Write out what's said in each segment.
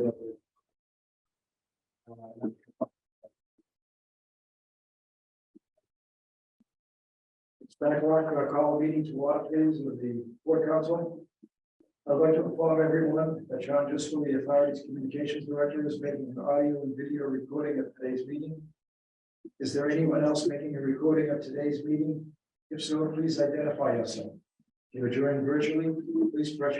that. It's 10:00. I call a meeting to order, please, of the Port Council. I'd like to inform everyone that John Driscoll, the authority's communications director, is making an audio and video recording of today's meeting. Is there anyone else making a recording of today's meeting? If so, please identify yourself. If you're joining virtually, please press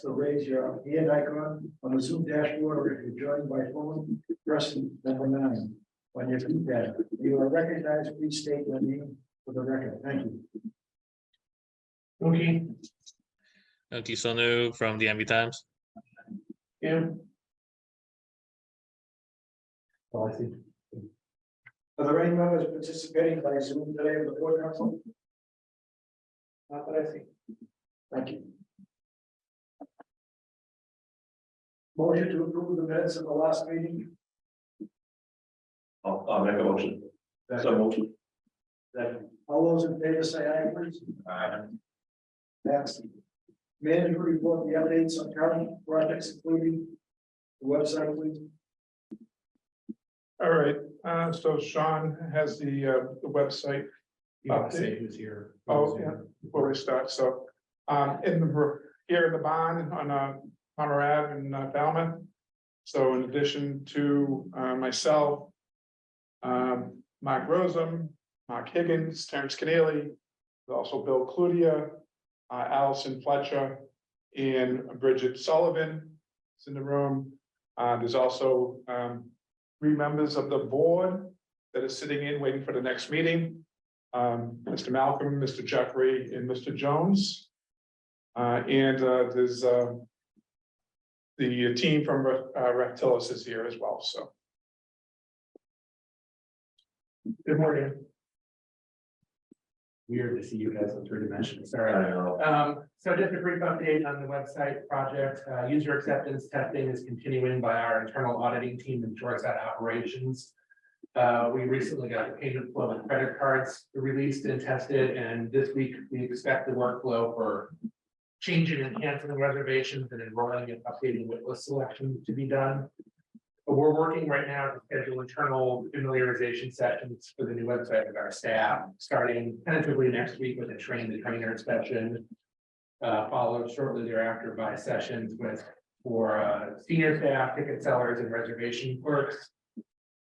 the raise your hand icon on the Zoom dashboard, or if you're joining by phone, press number 9 on your keypad. You are recognized. Please state your name for the record. Thank you. Okay. Sonu from the MB Times. Yeah. Oh, I think. Are there any members participating by Zoom today of the Port Council? Not that I see. Thank you. Motion to approve the minutes of the last meeting. I'll make a motion. So motion. All those in favor say aye, please. Aye. Passed. Manager report the updates on current projects, including the website, please. All right. So Sean has the website. You want to say who's here? Oh, yeah, before we start, so, here in the barn on Palmer Ave in Falmouth. So in addition to myself, Mark Rosem, Mark Higgins, Terrence Keneally, also Bill Cludia, Allison Fletcher, and Bridget Sullivan is in the room. There's also 3 members of the board that are sitting in waiting for the next meeting. Mr. Malcolm, Mr. Jeffrey, and Mr. Jones. There's the team from Reptilis is here as well. So, Good morning. Weird to see you guys in 3 dimensions. Sorry. I know. So just a brief update on the website project. User acceptance testing is continuing by our internal auditing team in Shoreside Operations. We recently got the payment flow and credit cards released and tested, and this week we expect the workflow for changing and canceling reservations and enrolling and updating waitlist selection to be done. But we're working right now to schedule internal familiarization sessions for the new website with our staff, starting tentatively next week with a train-the-trainer inspection, followed shortly thereafter by sessions for senior staff, ticket sellers, and reservation clerks.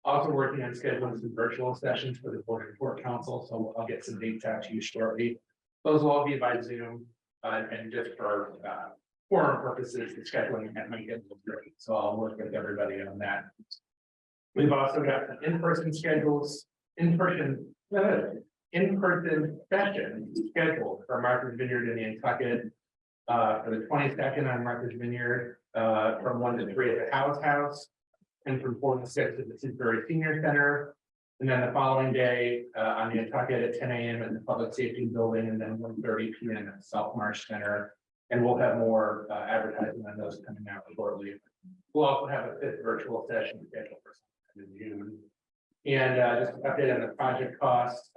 Also working on scheduling some virtual sessions for the Board and Port Council, so I'll get some dates out to you shortly. Those will all be by Zoom, and just for forum purposes, the scheduling that might get a little tricky. So I'll work with everybody on that. We've also got some in-person schedules, in-person sessions scheduled for Martha's Vineyard in Nantucket for the 22nd on Martha's Vineyard, from 1 to 3 at the House. And from 4 to 6 at the Simsbury Senior Center. And then the following day on Nantucket at 10 a.m. at the Public Safety Building, and then 1:30 p.m. at the South Marsh Center. And we'll have more advertising on those coming out shortly. We'll also have a 5th virtual session scheduled for sometime in June. And just an update on the project cost,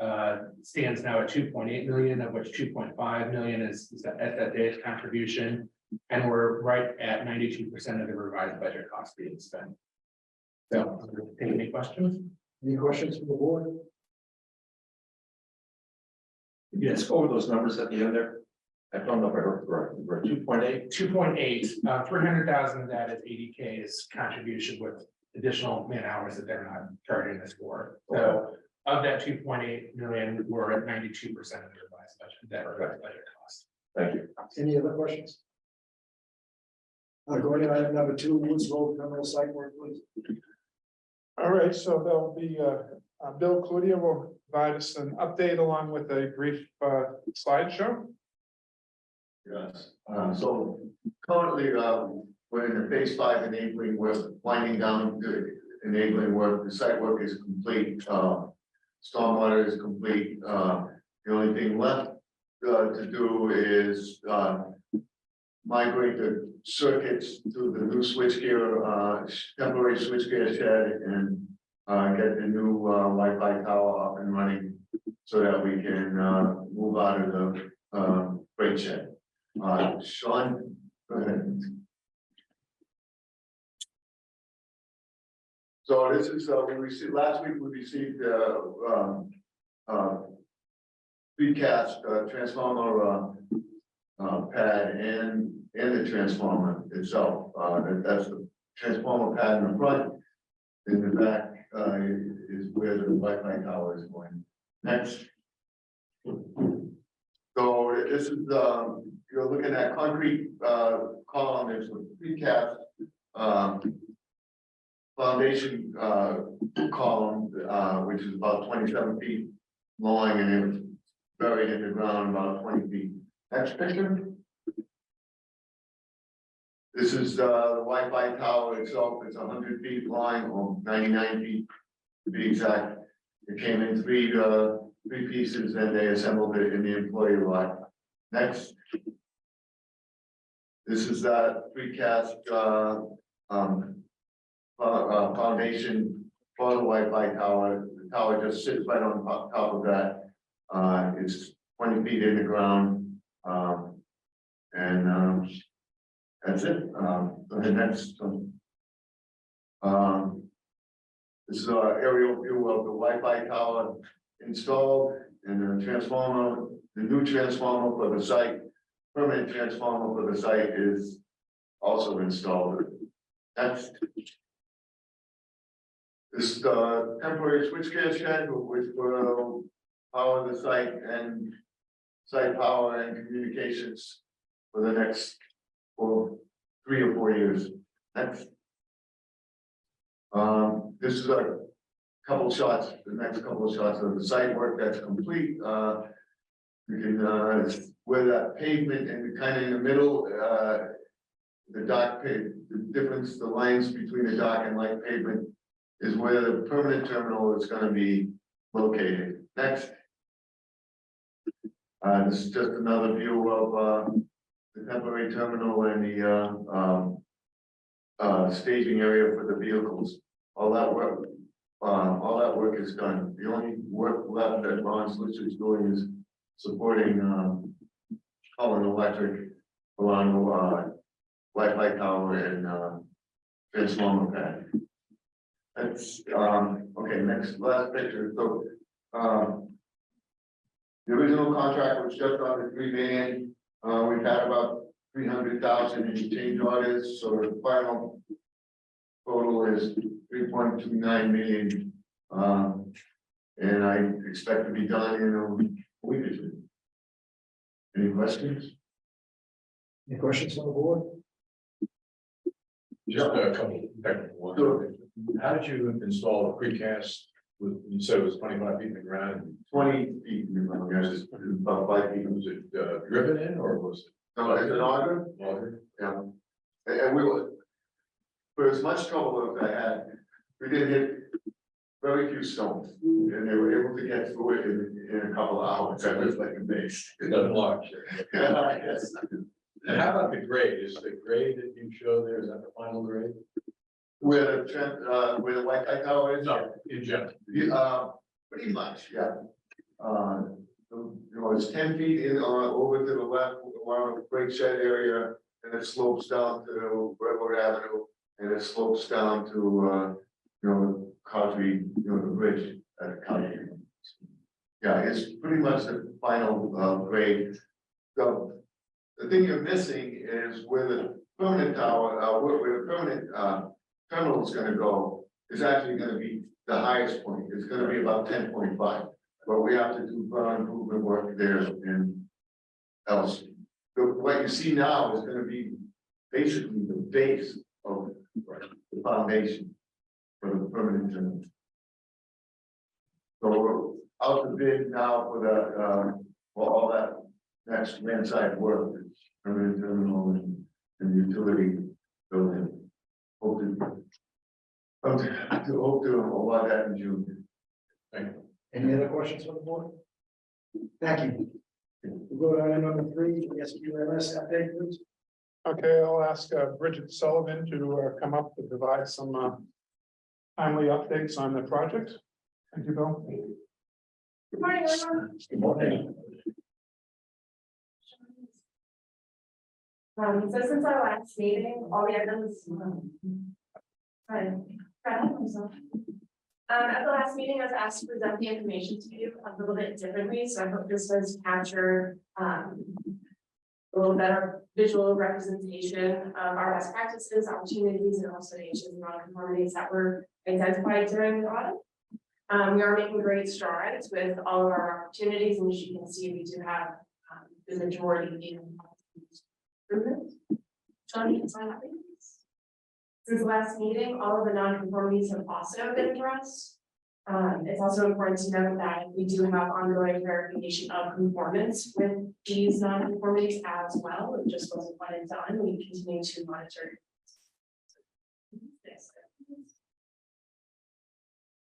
stands now at 2.8 million, of which 2.5 million is SFA's contribution. And we're right at 92% of the revised budget cost being spent. So, take any questions? Any questions from the board? Yes, go over those numbers at the end there. I don't know if I heard correctly. We're 2.8. 2.8, 300,000 of that is ADK's contribution with additional man hours that they're not charging us for. So of that 2.8 million, we're at 92% of the revised budget, that revised budget cost. Thank you. Any other questions? Going to item number 2, Woods Road criminal site work, please. all right. So there'll be Bill Cludia will provide us an update along with a brief slideshow. Yes, so currently, we're in the phase 5 enabling work, winding down the enabling work, the site work is complete, stormwater is complete, the only thing left to do is migrate the circuits to the new switchgear, temporary switchgear shed, and get the new Wi-Fi tower up and running so that we can move out of the freight shed. Sean, go ahead. So this is, we received, last week we received, precast transformer, pad and the transformer itself. That's the transformer pad in the front. In the back, is where the Wi-Fi tower is going. Next. So this is, you're looking at concrete, column, there's a precast, foundation, column, which is about 27 feet long and it was buried in the ground about 20 feet. Next picture. This is, the Wi-Fi tower itself, it's 100 feet long, or 99 feet to be exact. It came in three pieces and they assembled it in the employee lot. Next. This is precast foundation for the Wi-Fi tower. The tower just sits right on top of that. It's 20 feet in the ground. That's it. The next. This is our aerial view of the Wi-Fi tower installed and the transformer, the new transformer for the site. Permanent transformer for the site is also installed. Next. This temporary switchgear shed, which will power the site and site power and communications for the next 3 or 4 years. Next. This is a couple shots, the next couple of shots of the site work that's complete. You can where that pavement and kind of in the middle, the dark pavement, the difference, the lines between the dark and light pavement is where the permanent terminal is going to be located. Next. This is just another view of the temporary terminal and the staging area for the vehicles. All that work is done. The only work left that Ron Slitch is doing is supporting Holland Electric along the Wi-Fi tower and transformer pad. That's okay. Next, last picture. So the original contract was just under $3 million. We've had about 300,000 in change orders, so the final total is 3.29 million. And I expect to be done in a week or two. Any questions? Any questions on the board? Just a couple of technical ones. How did you install a precast with, you said it was 25 feet in the ground? 20 feet in the ground, yes, about 5 feet. Was it driven in or was No, it's an auger. it auger? Yeah. And we were, for as much trouble as I had, we did hit very few stones. And they were able to get through it in a couple of hours. That was like a base. It doesn't lock. Yes. And how about the grade? Is the grade that you show there, is that the final grade? Where the Wi-Fi tower is? No, in general. Pretty much, yeah. It's 10 feet in, over to the left, around the brake shed area, and it slopes down to Redwood Avenue, and it slopes down to, Coventry, the bridge at Coventry. Yeah, it's pretty much the final, grade. So the thing you're missing is where the permanent tower, where the permanent, terminal is gonna go, is actually gonna be the highest point. It's gonna be about 10.5. But we have to do ground improvement work there and else. What you see now is gonna be basically the base of the foundation for the permanent terminal. So we're out the bid now for the, for all that next land side work, permanent terminal and utility building. Hope to award that in June. Any other questions on the board? Thank you. We'll go to item number 3, the SQLS update, please. Okay, I'll ask Bridget Sullivan to come up to provide some timely updates on the project. Thank you, Bill. Good morning, everyone. Good morning. So since our last meeting, all we have done is At the last meeting, I was asked to present the information to you a little bit differently, so I hope this does capture a little better visual representation of our best practices, opportunities, and also issues and nonconformities that were identified during the audit. We are making great strides with all of our opportunities, and as you can see, we do have the majority being improvement. John, you can sign that, please. Since the last meeting, all of the nonconformities have also been addressed. It's also important to note that we do have ongoing verification of conformance with these nonconformities as well. It just wasn't one and done. We continue to monitor.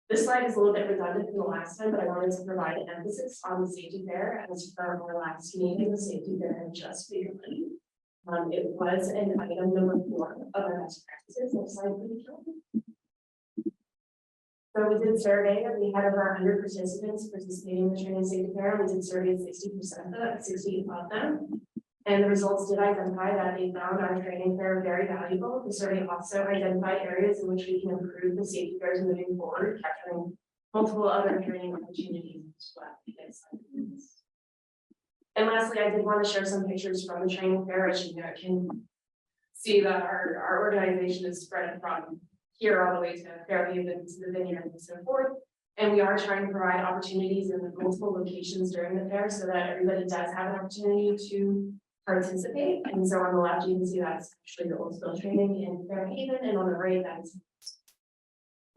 This slide is a little bit redundant from the last time, but I wanted to provide an emphasis on the safety fair as per our last meeting. The safety fair had just begun. It was an item number 4 of our best practices. Next slide, please. So we did survey, we had over 100 participants participating in the training safety fair. We did survey 60% of them, 60 of them. And the results did identify that they found our training fair very valuable. The survey also identified areas in which we can improve the safety fairs moving forward, capturing multiple other training opportunities as well. And lastly, I did want to share some pictures from the training fair. As you know, I can see that our organization is spread from here all the way to Fairview and to the vineyard and so forth. And we are trying to provide opportunities in multiple locations during the fair so that everybody does have an opportunity to participate. And so on the left, you can see that's actually the old skill training in Fairhaven, and on the right, that's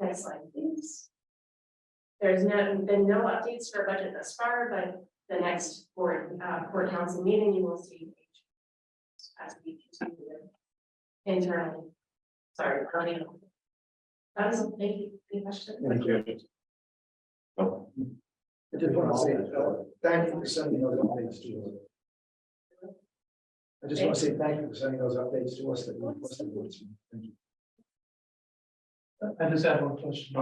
next slide, please. There's been no updates for budget thus far, but the next board council meeting, you will see as we continue with internally. Sorry, running. That was thank you. Any questions? Thank you. I just want to say thank you for sending those updates to us. I just want to say thank you for sending those updates to us that we requested. Thank you. I just have one question.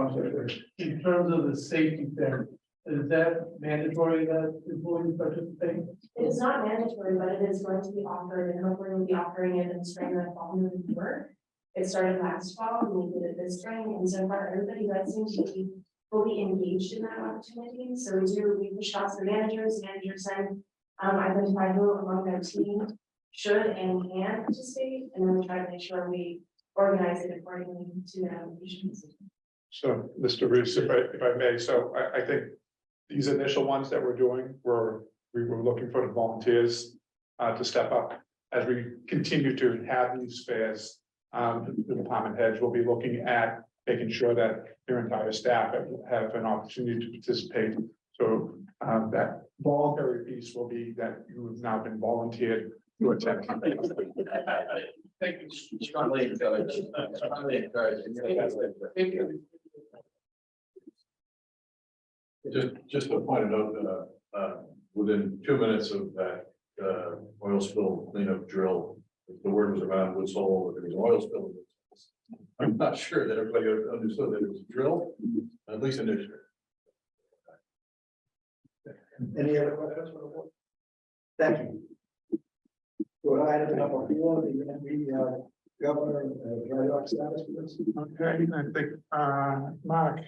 In terms of the safety fair, is that mandatory that employees participate? It is not mandatory, but it is going to be offered, and hopefully we'll be offering it in the spring and fall moving forward. It started last fall, and we did it this spring, and so far everybody does seem to be fully engaged in that opportunity. So we push out to managers and identify who among their team should and can participate, and then we try to make sure we organize it accordingly to their applications. So, Mr. Reese, if I may, so I think these initial ones that we're doing we were looking for the volunteers to step up as we continue to have these fairs. The department heads will be looking at making sure that their entire staff have an opportunity to participate. So that voluntary piece will be that you have now been volunteered to attend. Thank you. Strongly encouraged. Strongly encouraged. Just a point of note, within 2 minutes of that, oil spill cleanup drill, the word was around Woods Hole, that there was an oil spill. I'm not sure that everybody understood that it was a drill, at least initially. Any other questions? Thank you. Go ahead, item number 4, the governor dry dock status for this. Okay, I think Mark,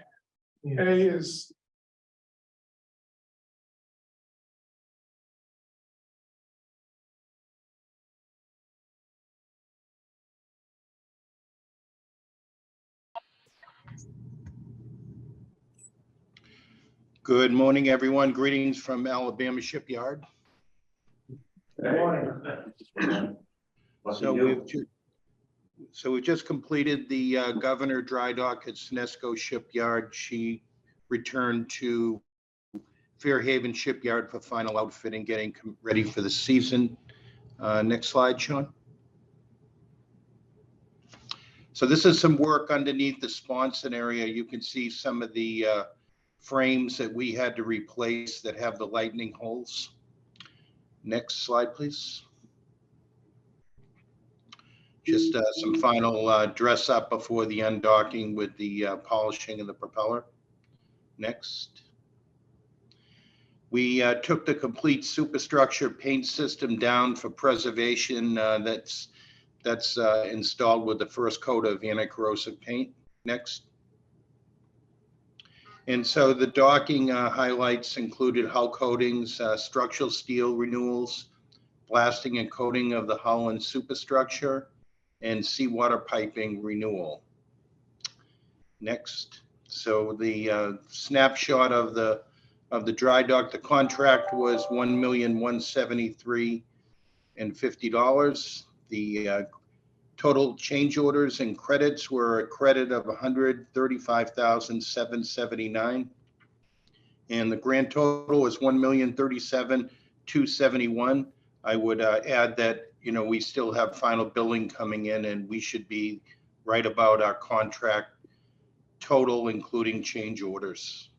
A is. Good morning, everyone. Greetings from Alabama Shipyard. Good morning. So we've just completed the Governor Dry Dock at Senesco Shipyard. She returned to Fairhaven Shipyard for final outfitting, getting ready for the season. Next slide, Sean. So this is some work underneath the sponson area. You can see some of the frames that we had to replace that have the lightning holes. Next slide, please. Just some final dress up before the undocking with the polishing of the propeller. Next. We took the complete superstructure paint system down for preservation. That's installed with the first coat of anti-corrosive paint. Next. And so the docking highlights included hull coatings, structural steel renewals, blasting and coating of the hull and superstructure, and seawater piping renewal. Next, so the snapshot of the dry dock, the contract was $1,173,050. The total change orders and credits were a credit of $135,779. And the grand total was $1,037,271. I would add that, you know, we still have final billing coming in and we should be right about our contract total, including change orders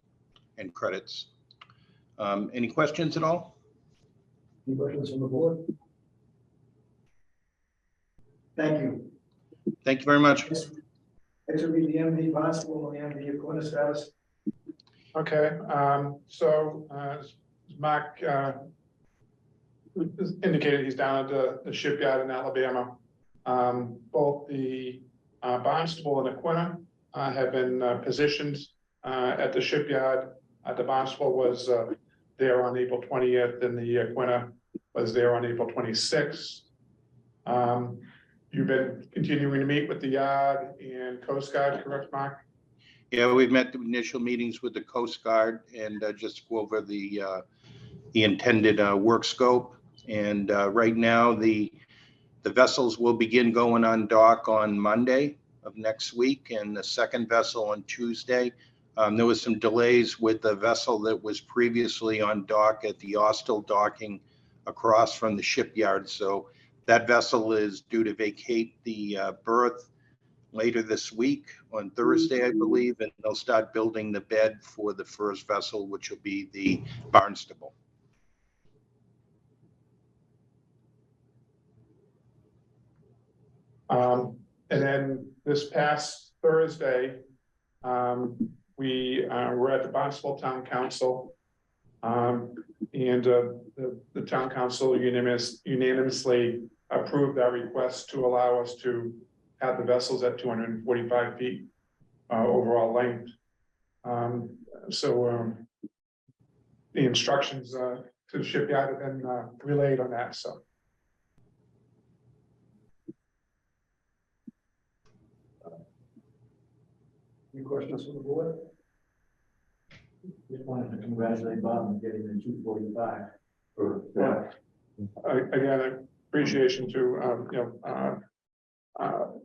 and credits. Any questions at all? Any questions from the board? Thank you. Thank you very much. Next will be the MV Barnstable and the MV Aquina status. Okay, so, Mark, indicated he's down at the shipyard in Alabama. Both the Barnstable and Aquina have been positioned at the shipyard. The Barnstable was there on April 20th, and the Aquina was there on April 26th. You've been continuing to meet with the yard and Coast Guard, correct, Mark? Yeah, we've met the initial meetings with the Coast Guard and just go over the intended work scope. And right now, the vessels will begin going on dock on Monday of next week, and the second vessel on Tuesday. There was some delays with the vessel that was previously on dock at the Austell docking across from the shipyard. So that vessel is due to vacate the berth later this week on Thursday, I believe, and they'll start building the bed for the first vessel, which will be the Barnstable. And then this past Thursday, we were at the Barnstable Town Council. And the Town Council unanimously approved our request to allow us to have the vessels at 245 feet overall length. So the instructions to the shipyard have been relayed on that, so. Any questions from the board? Just wanted to congratulate Bob on getting the 245. Again, appreciation to,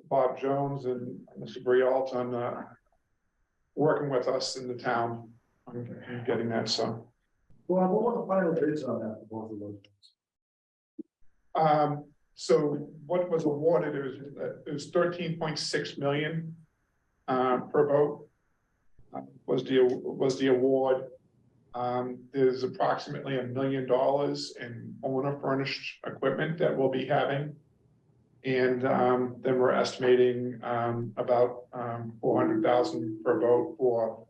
Bob Jones and Mr. Brialt on working with us in the town on getting that, so. Well, what were the final bids on that, for both of those? So what was awarded, it was 13.6 million per boat was the award. There's approximately $1 million in owner furnished equipment that we'll be having. And then we're estimating about 400,000 per boat for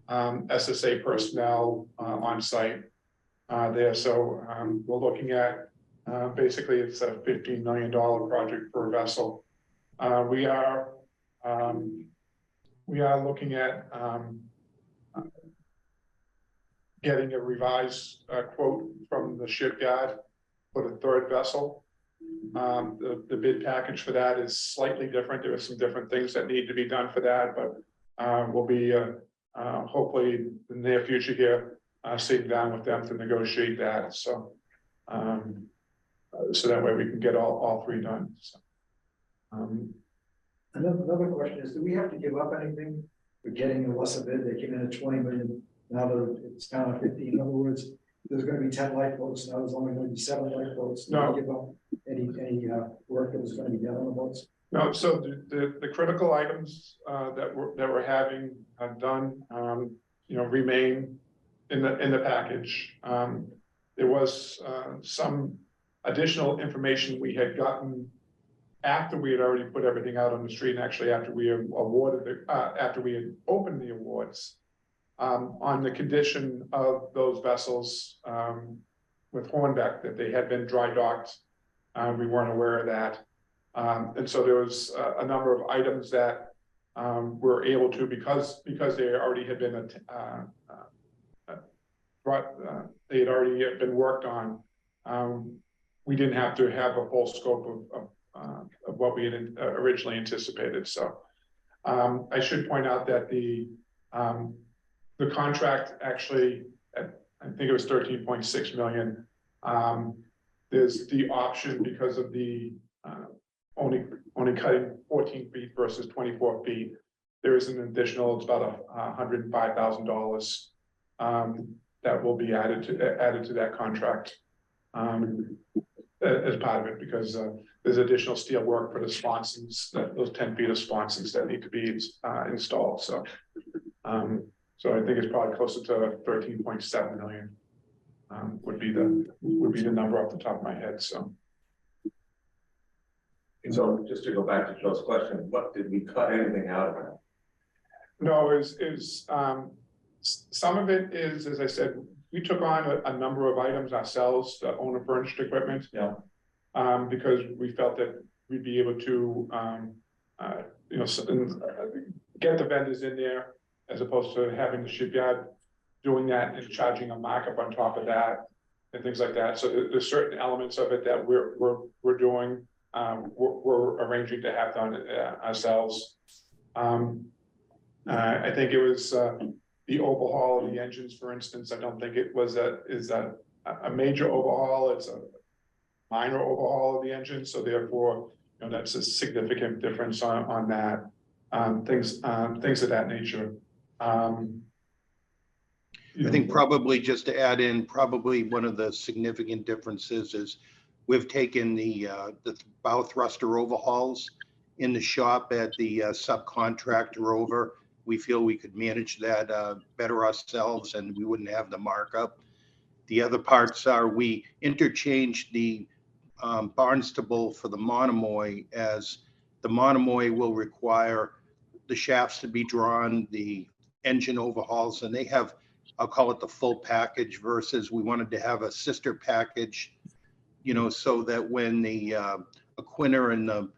SSA personnel on site there. So we're looking at basically it's a $15 million project per vessel. We are looking at getting a revised quote from the shipyard for the third vessel. The bid package for that is slightly different. There are some different things that need to be done for that, but we'll be hopefully in the near future here sitting down with them to negotiate that. So so that way we can get all three done. So, Another question is, do we have to give up anything for getting a lesser bid? They came in at 20 million, now it's down to 15. In other words, there's going to be 10 lifeboats, now there's only going to be 7 lifeboats. No. Give up any work that was going to be done on the boats? no, so the critical items that we're having done, remain in the package. There was some additional information we had gotten after we had already put everything out on the street, and actually after we awarded after we had opened the awards, on the condition of those vessels with Hornbeck, that they had been dry docked. We weren't aware of that. And so there was a number of items that we're able to, because they already had been, they had already been worked on. We didn't have to have a full scope of what we had originally anticipated, so. I should point out that the contract actually, I think it was 13.6 million. There's the option because of the only cutting 14 feet versus 24 feet. There is an additional, it's about $105,000 that will be added to that contract as part of it, because there's additional steel work for the sponsons, those 10 feet of sponsons that need to be installed. So, so I think it's probably closer to 13.7 million would be the number off the top of my head. So. So just to go back to Joe's question, what did we cut anything out of that? No, some of it is, as I said, we took on a number of items ourselves, the owner furnished equipment. Yeah. Because we felt that we'd be able to, get the vendors in there as opposed to having the shipyard doing that and charging a markup on top of that and things like that. So there's certain elements of it that we're doing, we're arranging to have done ourselves. I think it was the overhaul of the engines, for instance. I don't think it was a major overhaul. It's a minor overhaul of the engine, so therefore, that's a significant difference on that. Things of that nature. I think probably just to add in, probably one of the significant differences is we've taken the bow thruster overhauls in the shop at the subcontractor over. We feel we could manage that better ourselves and we wouldn't have the markup. The other parts are we interchanged the Barnstable for the Monomoy, as the Monomoy will require the shafts to be drawn, the engine overhauls, and they have, I'll call it the full package, versus we wanted to have a sister package, so that when the Aquinnah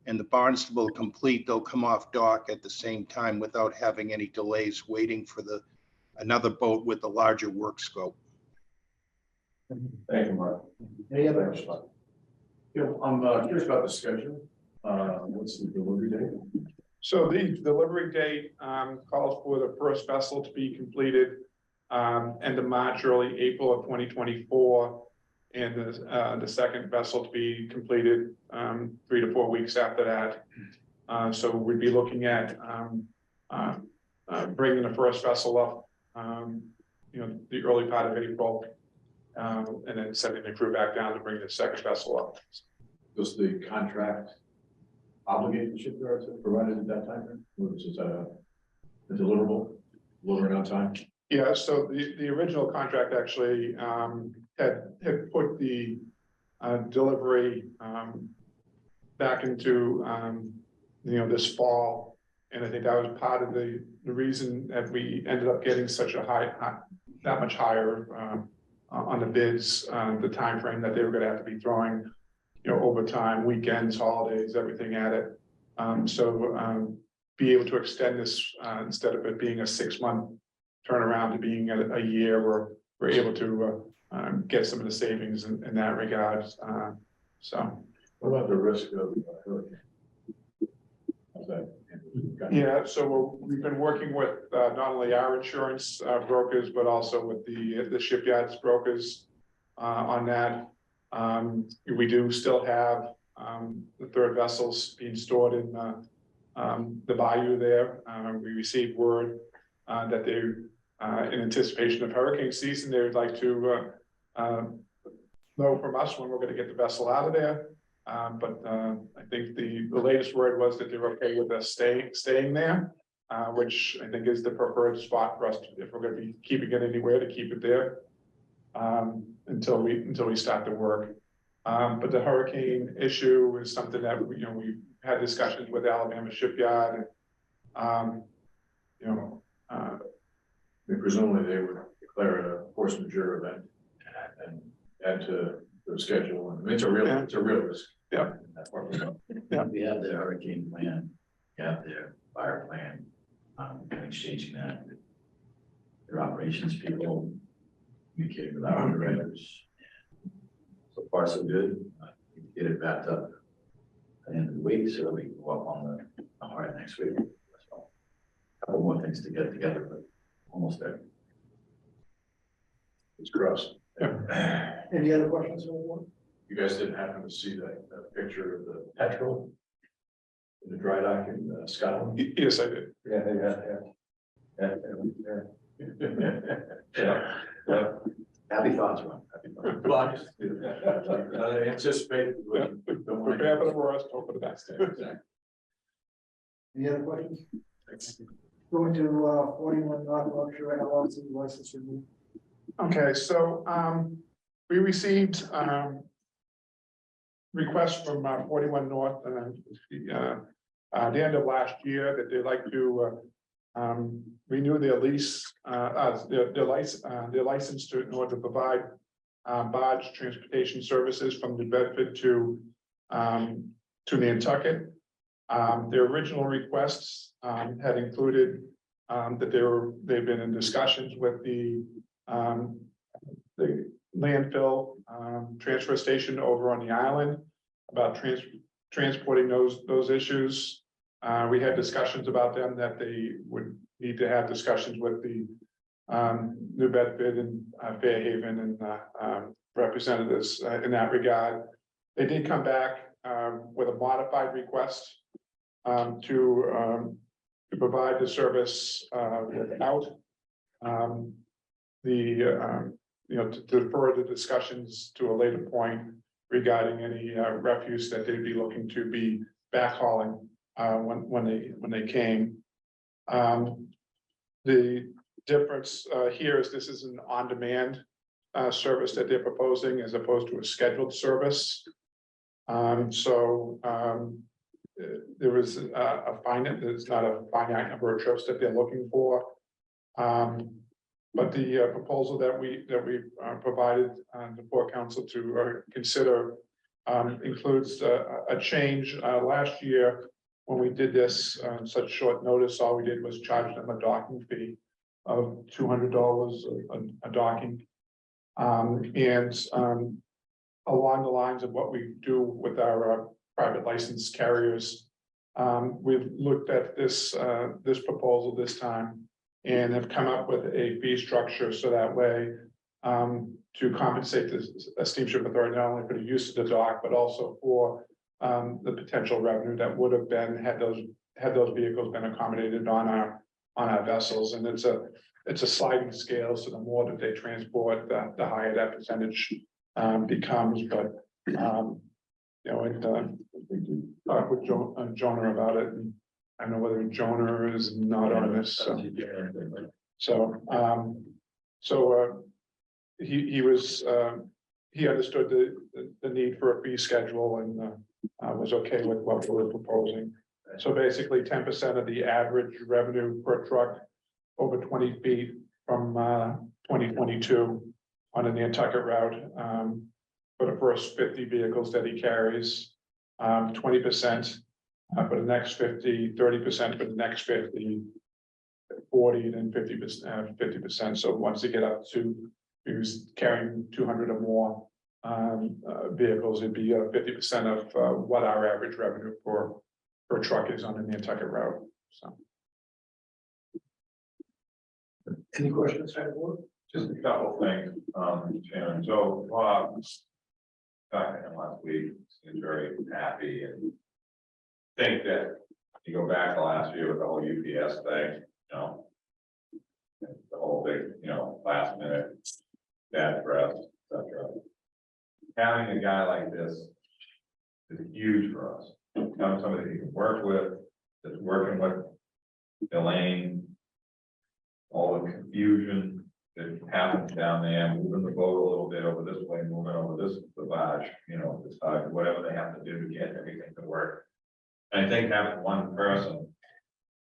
and the Barnstable complete, they'll come off dock at the same time without having any delays waiting for another boat with a larger work scope. Thank you, Mark. Any other questions? I'm curious about the schedule. What's the delivery date? So the delivery date calls for the first vessel to be completed end of March, early April of 2024, and the second vessel to be completed 3 to 4 weeks after that. So we'd be looking at bringing the first vessel up, the early part of April, and then sending the crew back down to bring the second vessel up. Does the contract obligate the shipyard to provide it at that time? Or is it a deliverable, delivering on time? Yeah, so the original contract actually had put the delivery back into this fall, and I think that was part of the reason that we ended up getting such a that much higher on the bids, the time frame that they were going to have to be throwing, overtime, weekends, holidays, everything at it. Be able to extend this instead of it being a 6-month turnaround to being a year, we're able to get some of the savings in that regard. What about the risk of hurricane? How's that? Yeah, so we've been working with not only our insurance brokers, but also with the shipyard's brokers on that. We do still have the third vessels being stored in the bayou there. We received word that they, in anticipation of hurricane season, they would like to know from us when we're going to get the vessel out of there. But I think the latest word was that they're okay with us staying there, which I think is the preferred spot for us if we're going to be keeping it anywhere, to keep it there until we start the work. But the hurricane issue is something that we've had discussions with Alabama Shipyard, and presumably they would declare a force majeure event and add to the schedule. I mean, it's a real risk. Yeah. We have the hurricane plan, you have their fire exchanging that. Their operations people, communicating with our underwriters. So far, so good. Get it wrapped up at the end of the week, so that we can go up on the hard next week. So, couple more things to get together, but almost there. It's gross. Any other questions from anyone? You guys didn't happen to see that picture of the petrol in the dry dock in Scotland? Yes, I did. Yeah. Happy thoughts, Ron. Happy thoughts. Well, I just, I anticipated. Prepare for the worst, hope for the best. Any other questions? Going to 41 North Berkshire LLC license renewal. Okay, so, we received, requests from 41 North, the end of last year that they'd like to, renew their lease, their license to, in order to provide, barge transportation services from New Bedford to Nantucket. Their original requests, had included, that they've been in discussions with the landfill, transfer station over on the island about transporting those issues. We had discussions about them that they would need to have discussions with the New Bedford and Fairhaven and representatives in that regard. They did come back with a modified request to provide the service without to defer the discussions to a later point regarding any refuse that they'd be looking to be backhauling when they came. The difference here is this is an on-demand service that they're proposing as opposed to a scheduled service. There is a finite, there's not a finite number of trips that they're looking for. But the proposal that we provided the Port Council to consider includes a change. Last year, when we did this such short notice, all we did was charge them a docking fee of $200 a docking. Along the lines of what we do with our private licensed carriers, we've looked at this proposal this time and have come up with a fee structure so that way to compensate the steamship authority not only for the use of the dock, but also for the potential revenue that would have been had those vehicles been accommodated on our vessels. And it's a sliding scale, so the more that they transport, the higher that percentage becomes. But we talked with Jonah about it, and I don't know whether Jonah is not on this. He understood the need for a fee schedule and was okay with what we were proposing. So basically 10% of the average revenue per truck over 20 feet from 2022 on the Nantucket route for the first 50 vehicles that he carries, 20% for the next 50, 30% for the next 50, 40, then 50%. So once you get up to, he was carrying 200 or more vehicles, it'd be 50% of what our average revenue per truck is on the Nantucket route. So. Any questions, board? Just a couple of things, Shannon. So, talking to him last week, seems very happy and think that you go back to last year with the whole UPS thing, the whole big, last minute bad press, etc. Having a guy like this is huge for us. Having somebody you can work with, that's working with Elaine, all the confusion that happens down there, moving the boat a little bit over this way, moving over this, the barge, this side, whatever they have to do to get everything to work. And I think having one person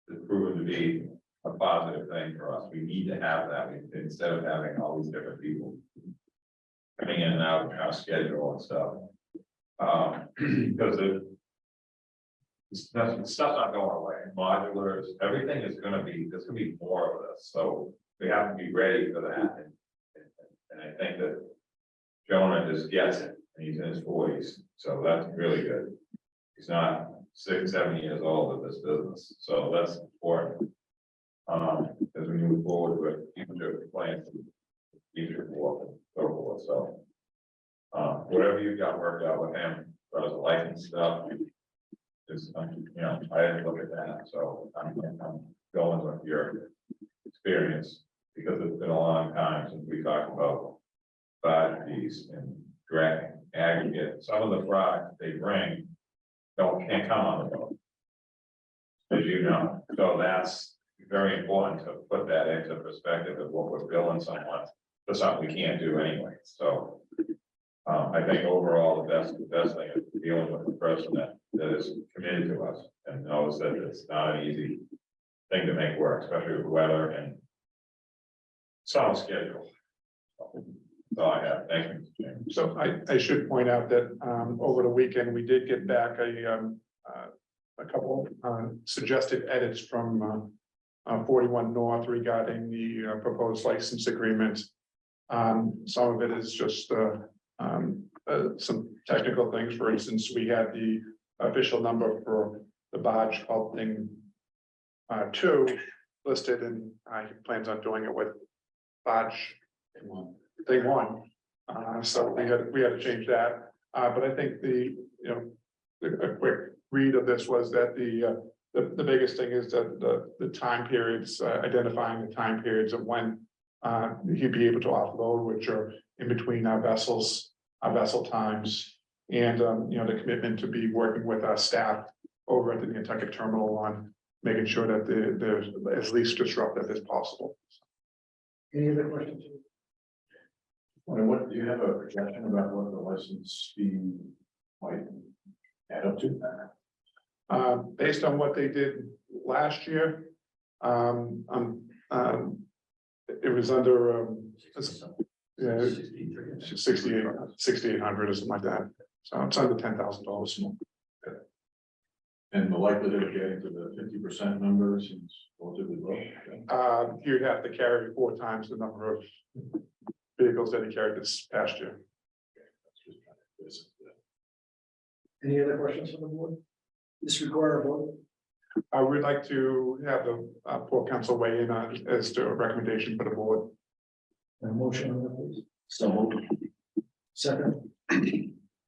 is proven to be a positive thing for us. We need to have that instead of having all these different people coming in and out of our schedule and stuff. Because Stuff's not going away, modulars, everything is gonna be, there's gonna be more of this, so we have to be ready for that. And I think that Jonah just gets it, and he's in his 40s, so that's really good. He's not 6, 7 years old of this business, so that's important. As we move forward with future plans, future work and so forth, so. Whatever you've got worked out with him, as the license stuff. Is, you know, I didn't look at that, so I'm going with your experience, because it's been a long time since we talked about bad fees and dragging aggregate. Some of the products they bring can't come on the boat, as you know. So that's very important to put that into perspective of what we're billing someone for something we can't do anyway. So I think overall the best thing is dealing with the person that is committed to us and knows that it's not an easy thing to make work, especially with weather and solid schedule. That's all I have. Thank you, Mr. Chairman. So I should point out that over the weekend, we did get back a couple suggested edits from 41 North regarding the proposed license agreement. Some of it is just some technical things. For instance, we had the official number for the barge called thing 2 listed, and he plans on doing it with barge thing 1. So we had to change that. But I think a quick read of this was that the biggest thing is that the time periods, identifying the time periods of when he'd be able to offload, which are in between our vessel times, and the commitment to be working with our staff over at the Nantucket terminal on making sure that there's as least disruptive as possible. Any other questions? What do you have a projection about what the license fee might add up to? Based on what they did last year, it was under 6,800 or something like that. So it's under $10,000 more. And the likelihood of getting to the 50% number seems relatively low. You'd have to carry 4 times the number of vehicles that he carried this past year. Any other questions from the board? This require a vote? I would like to have the Port Council weigh in on as to a recommendation for the board. A motion on that, please. So moved. Second,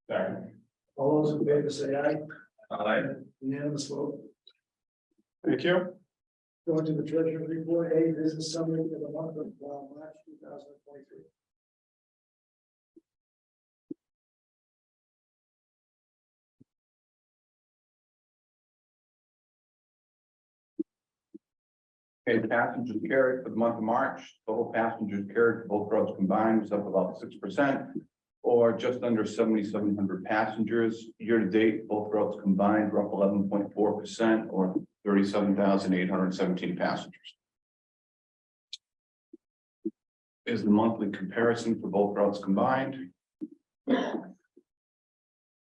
Sorry. all those in favor say aye. Aye. Unanimous vote. Thank you. Going to the treasurer's report, A, business summary for the month of March 2023. Okay, passengers carried for the month of March, total passengers carried for both routes combined was up about 6%, or just under 7,700 passengers. Year to date, both routes combined were up 11.4%, or 37,817 passengers. Is the monthly comparison for both routes combined.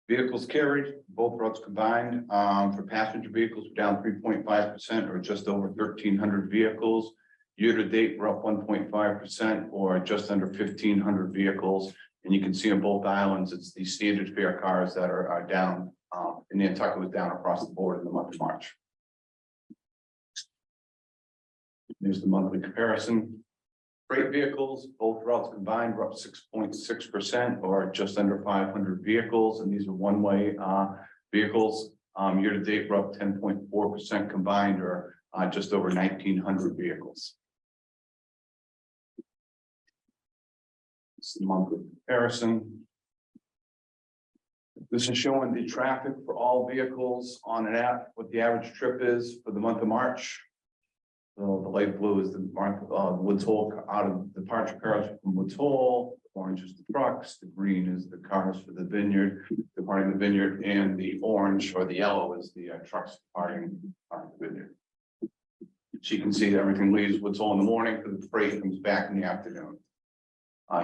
Vehicles carried, both routes combined, for passenger vehicles, we're down 3.5%, or just over 1,300 vehicles. Year to date, we're up 1.5%, or just under 1,500 vehicles. And you can see on both islands, it's the standard fare cars that are down. And Nantucket was down across the board in the month of March. Here's the monthly comparison. Freight vehicles, both routes combined, were up 6.6%, or just under 500 vehicles, and these are one-way vehicles. Year to date, we're up 10.4% combined, or just over 1,900 vehicles. It's the monthly comparison. This is showing the traffic for all vehicles on an app, what the average trip is for the month of March. So the light blue is the Woods Hole out of departure cars from Woods Hole. Orange is the trucks. The green is the cars for the vineyard, departing the vineyard, and the orange or the yellow is the trucks departing the vineyard. So you can see that everything leaves Woods Hole in the morning, for the freight comes back in the afternoon.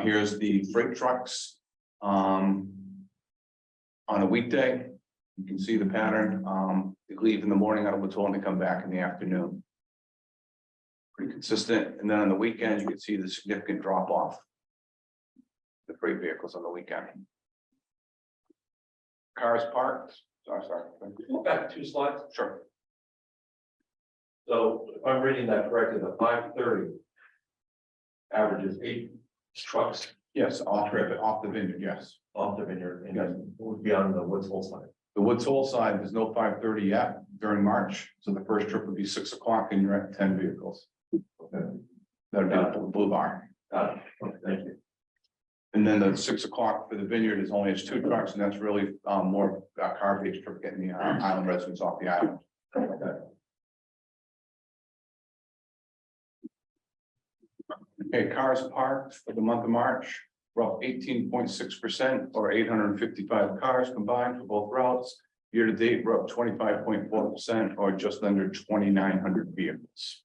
Here's the freight trucks on a weekday. You can see the pattern. They leave in the morning out of Woods Hole and they come back in the afternoon. Pretty consistent. And then on the weekends, you can see the significant drop off. The freight vehicles on the weekend. Cars parked. Sorry. Back 2 slides. Sure. So if I'm reading that correctly, the 5:30 averages 8 trucks Yes, off the vineyard, yes. off the vineyard Yes. and would be on the Woods Hole side. The Woods Hole side, there's no 5:30 yet during March, so the first trip would be 6 o'clock and you're at 10 vehicles. Okay. That'd be the blue bar. Got it. Okay, thank you. And then the 6 o'clock for the vineyard is only has 2 trucks, and that's really more car-based trip getting the island residents off the island. Okay, cars parked for the month of March, we're up 18.6% or 855 cars combined for both routes. Year to date, we're up 25.4% or just under 2,900 vehicles.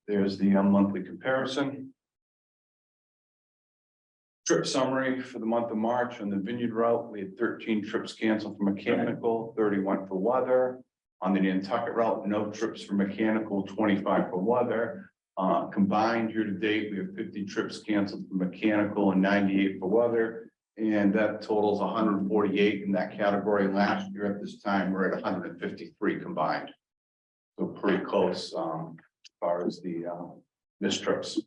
There's the monthly comparison. Trip summary for the month of March on the vineyard route, we had 13 trips canceled for mechanical, 31 for weather. On the Nantucket route, no trips for mechanical, 25 for weather. Combined year to date, we have 50 trips canceled for mechanical and 98 for weather. And that totals 148 in that category. Last year at this time, we're at 153 combined. So pretty close as far as the missed trips.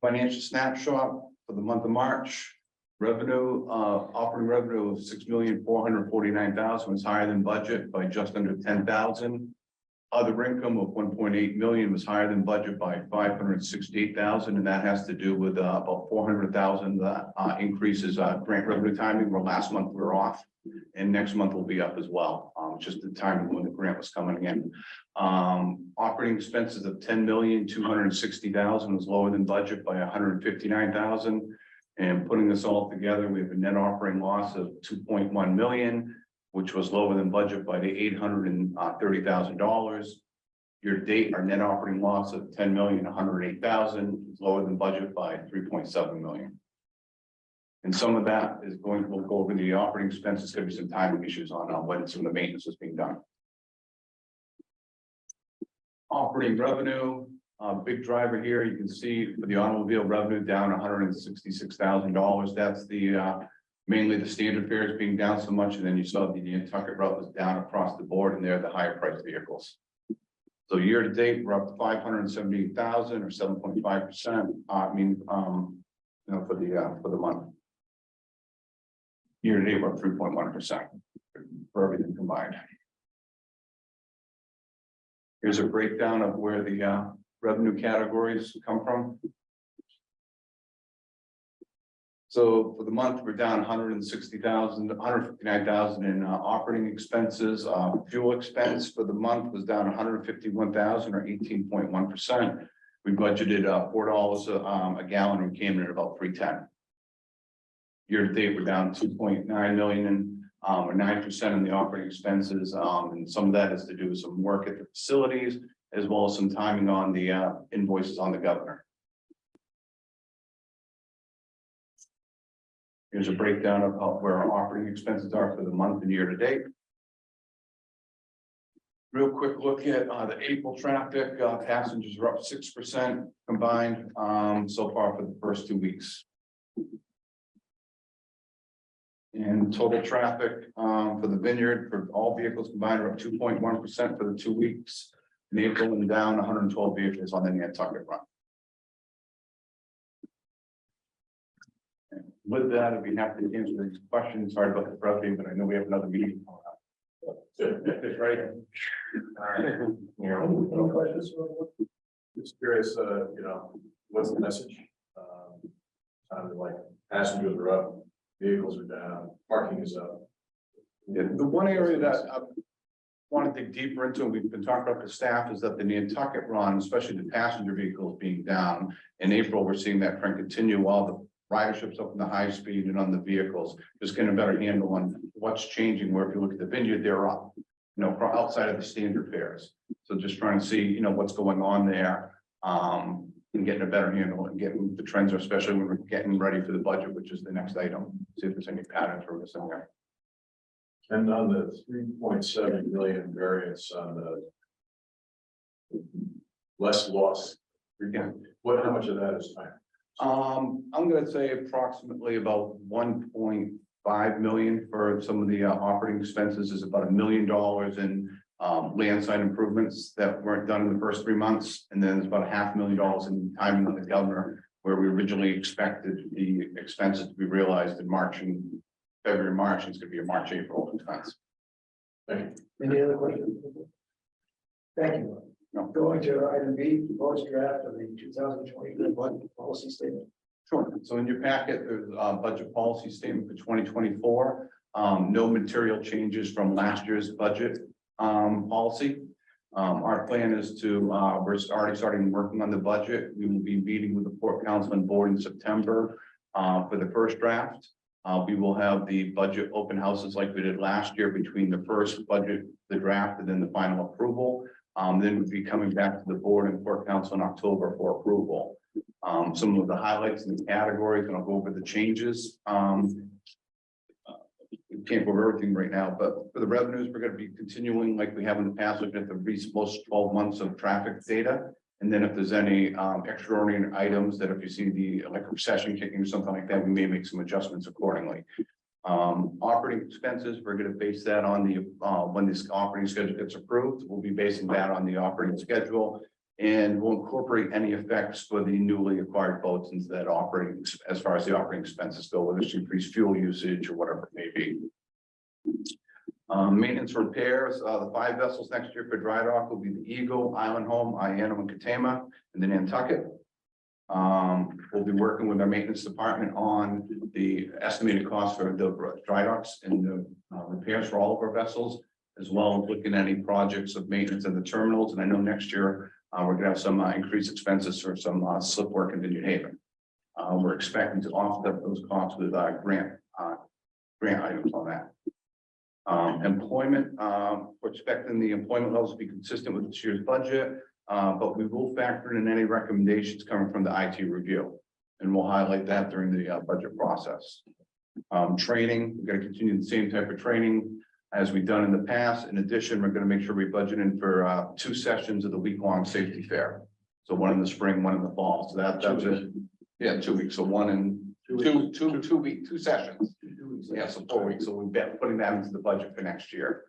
Financial snapshot for the month of March. Revenue, operating revenue of $6,449,000 was higher than budget by just under 10,000. Other income of 1.8 million was higher than budget by 568,000, and that has to do with about 400,000 increases grant revenue timing, where last month we were off, and next month will be up as well. Just the timing when the grant was coming in. Operating expenses of 10,260,000 was lower than budget by 159,000. And putting this all together, we have a net operating loss of 2.1 million, which was lower than budget by the $830,000. Year to date, our net operating loss of 10,108,000 is lower than budget by 3.7 million. And some of that is we'll go over the operating expenses, there'll be some timing issues on when some of the maintenance is being done. Operating revenue. Big driver here, you can see for the automobile revenue down $166,000. That's the mainly the standard fares being down so much, and then you saw the Nantucket route was down across the board, and they're the higher priced vehicles. So year to date, we're up to 578,000 or 7.5%. For the month. Year to date, we're up 3.1% for everything combined. Here's a breakdown of where the revenue categories come from. So for the month, we're down 160,000, 159,000 in operating expenses. Fuel expense for the month was down 151,000 or 18.1%. We budgeted $4 a gallon and came in at about $3.10. Year to date, we're down 2.9 million or 9% in the operating expenses. And some of that is to do with some work at the facilities, as well as some timing on the invoices on the governor. Here's a breakdown of where our operating expenses are for the month and year to date. Real quick look at the April traffic. Passengers are up 6% combined so far for the first 2 weeks. And total traffic for the vineyard for all vehicles combined are up 2.1% for the 2 weeks. In April, and down 112 vehicles on the Nantucket run. And with that, I'd be happy to answer these questions. Sorry about the brevity, but I know we have another meeting. Right. Any questions? Just curious, what's the message? Sounded like passengers are up, vehicles are down, parking is up. Yeah, the one area that I want to dig deeper into, and we've been talking about the staff, is that the Nantucket run, especially the passenger vehicles being down. In April, we're seeing that trend continue while the ridership's up in the high speed and on the vehicles. Just getting a better handle on what's changing, where if you look at the vineyard, they're up, outside of the standard fares. So just trying to see, what's going on there. and getting a better handle and getting the trends, especially when we're getting ready for the budget, which is the next item. See if there's any patterns we're missing there. And on the 3.7 million variance on the less loss. Yeah. How much of that is time? I'm gonna say approximately about 1.5 million for some of the operating expenses is about $1 million in land site improvements that weren't done in the first 3 months. And then it's about $500,000 in timing with the governor, where we originally expected the expenses to be realized in March and February, March. It's gonna be a March, April expense. Any other questions? Thank you. No. Going to item B, proposed draft of the 2023 budget policy statement. Sure. So in your packet, there's a budget policy statement for 2024. No material changes from last year's budget policy. Our plan is to, we're already starting working on the budget. We will be meeting with the Port Council and Board in September for the first draft. We will have the budget open houses like we did last year between the first budget, the draft, and then the final approval. Then we'll be coming back to the board and Port Council in October for approval. Some of the highlights and the categories, and I'll go over the changes. We can't go over everything right now, but for the revenues, we're gonna be continuing like we have in the past, looking at the most 12 months of traffic data. And then if there's any extraordinary items that if you see the like a recession kicking or something like that, we may make some adjustments accordingly. Operating expenses, we're gonna base that on the when this operating schedule gets approved, we'll be basing that on the operating schedule. And we'll incorporate any effects for the newly acquired boats into that operating, as far as the operating expenses go, whether it's increased fuel usage or whatever it may be. Maintenance repairs, the 5 vessels next year for dry dock will be the Eagle, Island Home, Iano, and Katama, and then Nantucket. We'll be working with our maintenance department on the estimated cost for the dry docks and the repairs for all of our vessels, as well as looking at any projects of maintenance in the terminals. And I know next year we're gonna have some increased expenses for some slip work in Vineyard Haven. We're expecting to offset those costs with grant items on that. Employment, we're expecting the employment levels to be consistent with this year's budget. But we will factor in any recommendations coming from the IT review, and we'll highlight that during the budget process. Training, we're going to continue the same type of training as we've done in the past. In addition, we're going to make sure we budget in for 2 sessions of the week-long safety fair. So one in the spring, one in the fall. So that's it. Yeah, 2 weeks. So one in 2 sessions. Yeah, so 4 weeks. So we've been putting that into the budget for next year.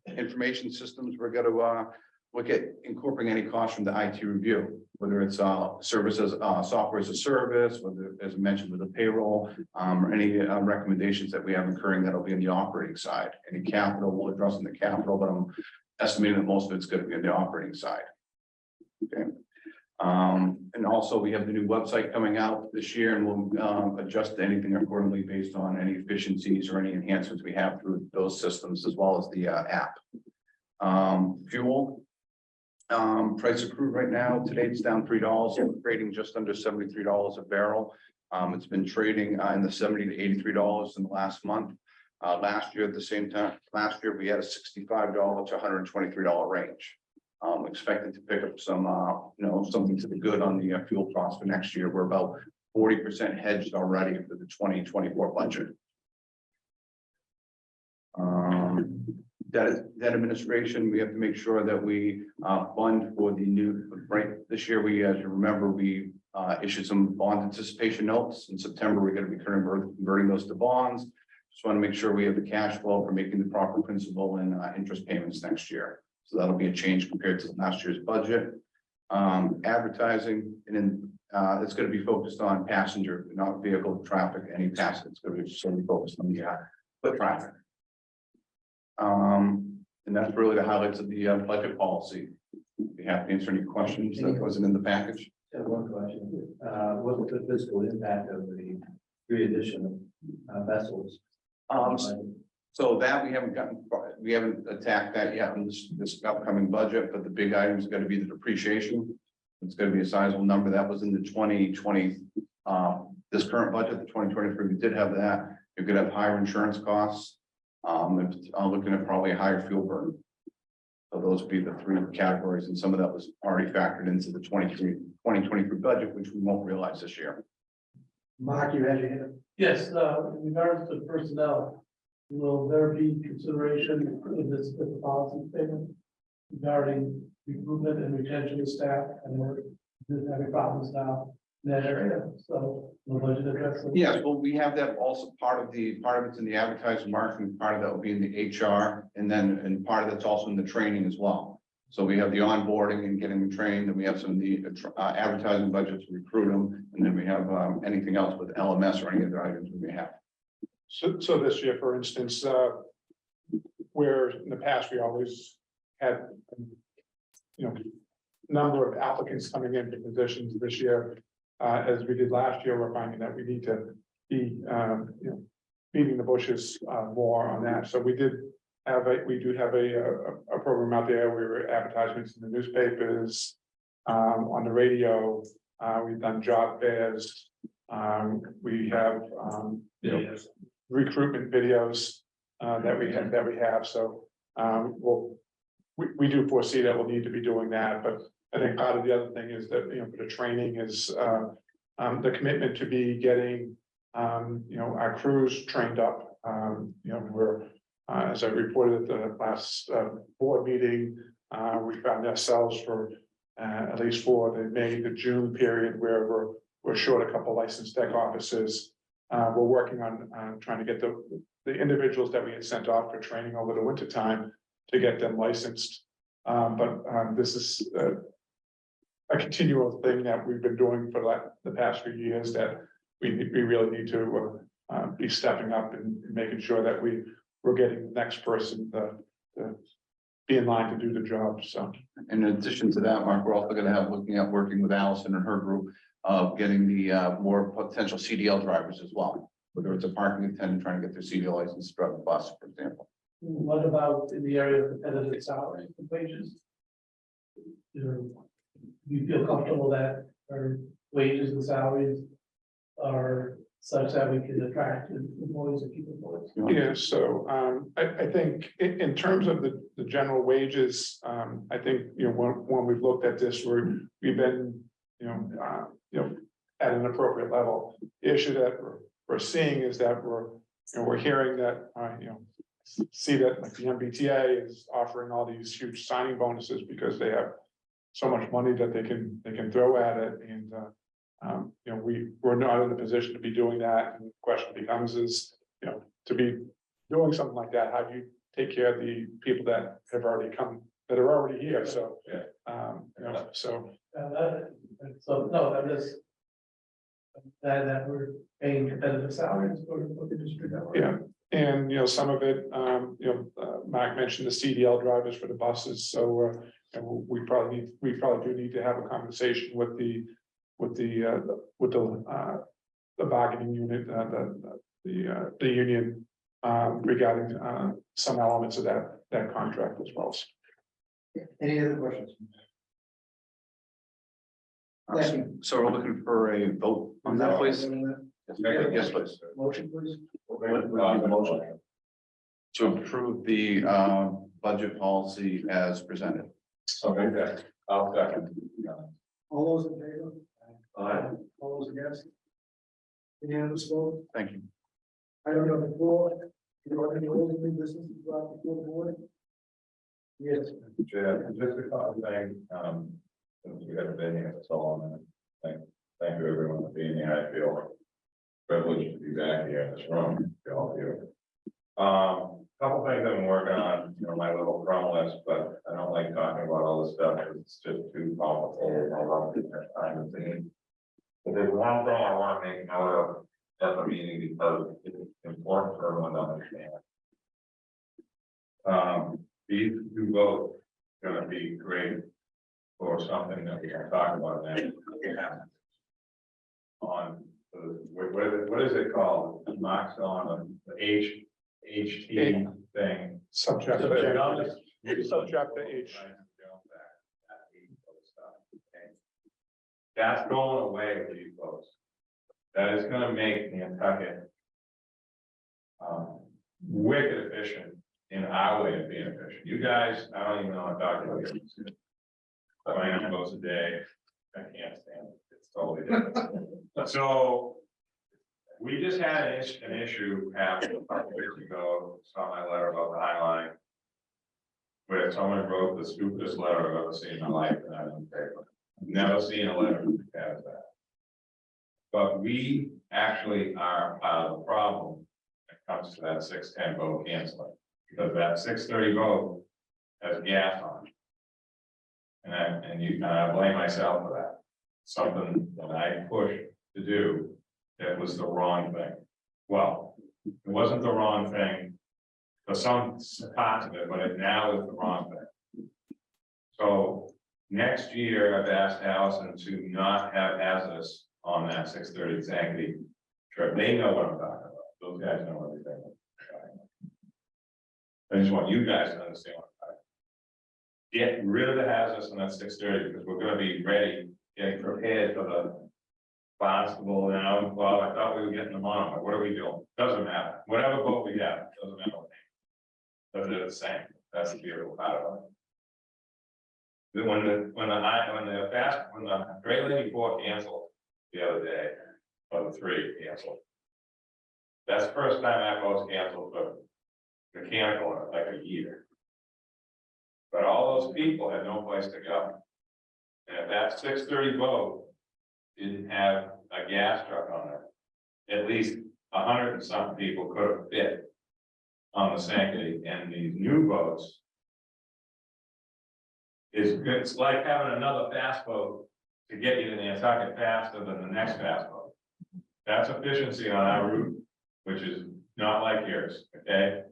Information systems, we're going to look at incorporating any cost from the IT review, whether it's services, software as a service, whether, as I mentioned, with the payroll, or any recommendations that we have incurring that'll be in the operating side. Any capital, we'll address in the capital, but I'm estimating that most of it's going to be on the operating side. Okay. And also we have the new website coming out this year, and we'll adjust anything accordingly based on any efficiencies or any enhancements we have through those systems, as well as the app. Fuel. Price of crude right now, today it's down $3. We're trading just under $73 a barrel. It's been trading in the $70 to $83 in the last month. Last year at the same time, we had a $65 to $123 range. Expected to pick up some, something to the good on the fuel cost for next year. We're about 40% hedged already for the 2024 budget. Debt administration, we have to make sure that we fund for the new, right, this year we, as you remember, we issued some bond anticipation notes. In September, we're going to be converting those to bonds. Just want to make sure we have the cash flow for making the proper principal and interest payments next year. So that'll be a change compared to last year's budget. Advertising, and then it's going to be focused on passenger, not vehicle traffic, any passenger. It's going to be solely focused on the foot traffic. And that's really the highlights of the budget policy. Be happy to answer any questions that wasn't in the package. I have one question. What's the fiscal impact of the 3 additional vessels? So that we haven't attacked that yet in this upcoming budget, but the big item is going to be the depreciation. It's going to be a sizable number. That was in the 2020, this current budget, the 2023, we did have that. You're going to have higher insurance costs. I'm looking at probably a higher fuel burn. So those would be the three categories, and some of that was already factored into the 2023 budget, which we won't realize this year. Mark, you had your hand. Yes, in regards to personnel, will there be consideration in this policy statement regarding recruitment and retention of staff? And we're having problems now in that area, so the budget address. Yes, well, we have that also part of it's in the advertising marketing, part of that will be in the HR, and part of that's also in the training as well. So we have the onboarding and getting them trained, and we have some of the advertising budget to recruit them, and then we have anything else with LMS or any other items we may have. So this year, for instance, where in the past, we always had, number of applicants coming into positions this year. As we did last year, we're finding that we need to be, beating the bushes more on that. So we do have a program out there. We were advertisements in the newspapers, on the radio. We've done job fairs. We have, recruitment videos that we have. So we do foresee that we'll need to be doing that, but I think part of the other thing is that, the training is the commitment to be getting, our crews trained up. We're, as I reported at the last board meeting, we found ourselves for at least for the May to June period where we're short a couple licensed tech officers. We're working on trying to get the individuals that we had sent off for training over the winter time to get them licensed. But this is a continual thing that we've been doing for the past few years that we really need to be stepping up and making sure that we're getting the next person to be in line to do the job. So In addition to that, Mark, we're also going to have working with Allison and her group of getting the more potential CDL drivers as well. Whether it's a parking attendant trying to get their CDL license to drive a bus, for example. What about in the area of competitive salary and wages? Do you feel comfortable that our wages and salaries are such that we can attract employees and keep employees? yeah, so I think in terms of the general wages, I think when we've looked at this, we've been at an appropriate level. The issue that we're seeing is that we're hearing that see that like the MBTA is offering all these huge signing bonuses because they have so much money that they can throw at it, and we're not in a position to be doing that. And the question becomes is to be doing something like that, how do you take care of the people that have already come, that are already here? So so No, I'm just that we're paying competitive salaries for the district. yeah. And some of it, Mark mentioned the CDL drivers for the buses. So we probably do need to have a conversation with the bargaining unit, the union regarding some elements of that contract as well. Any other questions? Thank you. So we're looking for a vote on that, please. Yes, please. Motion, please. Motion to approve the budget policy as presented. Okay, I'll second. All those in favor? Aye. All those against? Unanimous vote. Thank you. Item number 4, you are any old new business brought before the board? Yes. Yeah, just a couple of things, since we haven't been here so long, and thank you everyone for being here. I feel privileged to be back here in this room, to all of you. Couple things I've been working on, my little crumb list, but I don't like talking about all this stuff, because it's just too complicated, I love it at time to think. But there's one thing I want to make note of at the meeting, because it's important for everyone to understand. These two votes are gonna be great for something that we're gonna talk about next. On what is it called? Mark's on the HT thing. Subject to H. That's going away for you folks. That is gonna make Nantucket wicked efficient in our way of being efficient. You guys, I don't even know what document. 29 votes a day, I can't stand it, it's totally different. So. We just had an issue happen a couple weeks ago, saw my letter about the High Line. Where someone wrote the stupidest letter I've ever seen in my life, and I didn't pay for it. I've never seen a letter that has that. But we actually are part of the problem when it comes to that 6:10 vote canceling, because that 6:30 vote has gas on it. And I blame myself for that. Something that I pushed to do that was the wrong thing. Well, it wasn't the wrong thing for some parts of it, but it now is the wrong thing. So next year, I've asked Allison to not have hazardous on that 6:30 exactly trip. They know what I'm talking about. Those guys know everything. I just want you guys to understand what I'm talking about. Get rid of the hazardous on that 6:30 because we're gonna be ready, getting prepared for the Barnstable now. Well, I thought we were getting them on, but what are we doing? Doesn't matter. Whatever vote we have, doesn't matter. But they're the same. That's the beautiful part of it. When the Great Lady 4 canceled the other day, or the 3 canceled. That's the first time that vote's canceled for mechanical in like a year. But all those people had no place to go. And if that 6:30 vote didn't have a gas truck on it, at least 100 and some people could have fit on the Sankaty, and these new boats is good. It's like having another fast boat to get you to Nantucket faster than the next fast boat. That's efficiency on our route, which is not like yours, okay?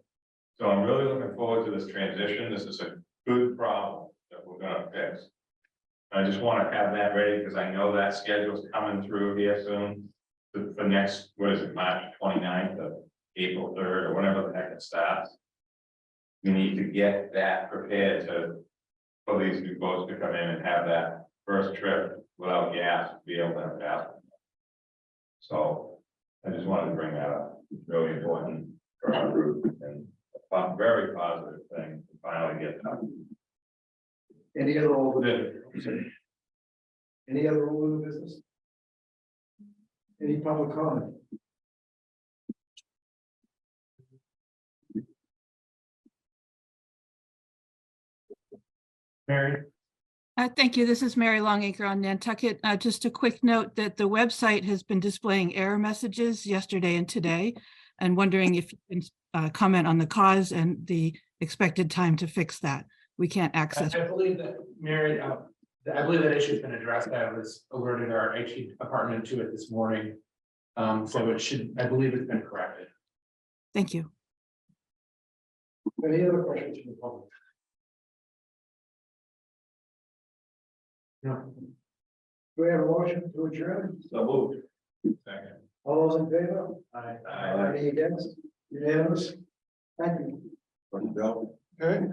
So I'm really looking forward to this transition. This is a good problem that we're gonna fix. I just want to have that ready because I know that schedule's coming through here soon. For next, what is it, March 29th to April 3rd or whatever the heck it starts. We need to get that prepared for these new boats to come in and have that first trip without gas, be able to have gas. So I just wanted to bring that up. It's really important for our group and a very positive thing to finally get done. Any other old business? Any other old business? Any public comment? Mary? Thank you. This is Mary Longacre on Nantucket. Just a quick note that the website has been displaying error messages yesterday and today, and wondering if you can comment on the cause and the expected time to fix that. We can't access. I believe that, Mary, I believe that issue's been addressed. I was alerted our IT department to it this morning. So it should, I believe it's been corrected. Thank you. Any other questions from the public? No. Do we have a motion to adjourn? So moved. Second. All those in favor? Aye. Any against? Unanimous? Thank you. Go. Okay.